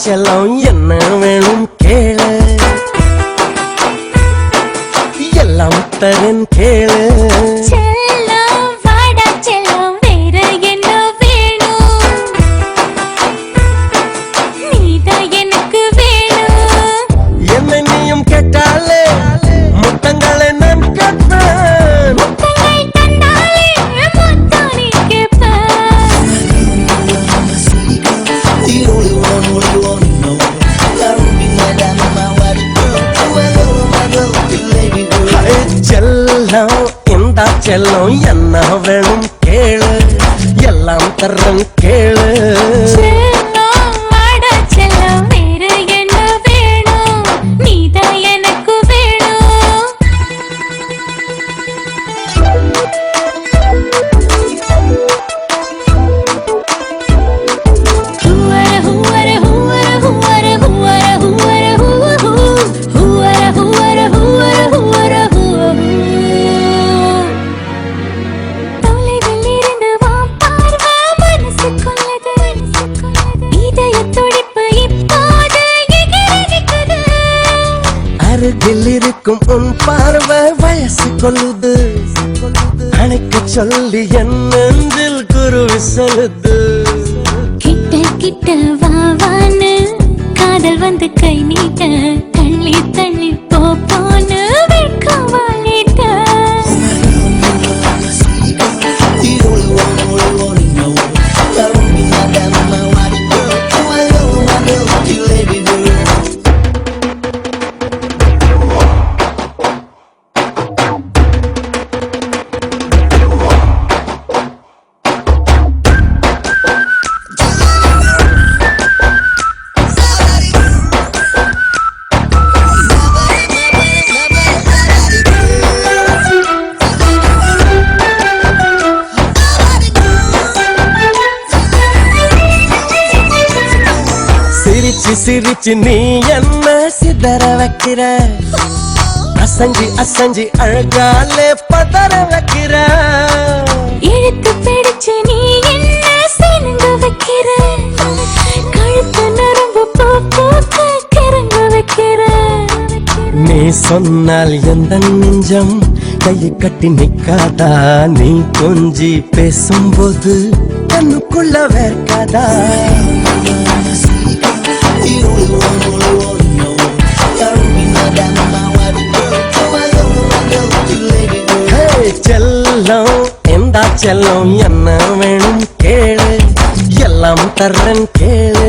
செல்லம் என்ன வேணும் கேளு எல்லாம் தரேன் கேளு செல்லம் வாடா செல்லம் வேற என்ன வேணும் நீதான் எனக்கு வேணும் என்னை நீயும் கேட்டாலே முத்தங்களை நான் கேட்பேன் முத்தங்கள் தந்தாலே முத்தம் நீ கேட்பாய் செல்லம் இந்த செல்லம் என்ன வேணும் கேளு எல்லாம் தர்றேன் கேளு செல்லம் வாடா செல்லம் வேற என்ன வேணும் நீதான் எனக்கு வேணும் ஹூவர ஹூவர ஹூவர ஹூவர ஹூவர ஹூவர ஹூவர ஹூவர ஹூவர ஹூவர தொலைவில் இருந்து வா பார்வை மனசு கொள்ளது இதய துடிப்பு இப்போது எகிரிக்குது அருகில் இருக்கும் உன் பார்வை வயசு கொள்ளுது அணைக்க சொல்லி என் நெஞ்சில் குருவி சொல்லுது கிட்ட கிட்ட வா வான்னு காதல் வந்து கை நீட்ட தள்ளி தள்ளி போன்னு வெட்கம் வாங்கிட்ட சிரிச்சு சிரிச்சு நீ என்ன சிதற வைக்கிற அசஞ்சி அசஞ்சி அழகாலே பதற வைக்கிற இழுத்து பிடிச்சு நீ என்ன சினுங்க வைக்கிற கழுத்து நரம்பு பூக்க கிறங்க வைக்கிற நீ சொன்னால் எந்த நெஞ்சம் கையை கட்டி நிக்காதா நீ கொஞ்சி பேசும்போது கண்ணுக்குள்ள வேர்க்காதா செல்லம் எந்த செல்லம் என்ன வேணும் கேளு எல்லாம் தர்றேன் கேளு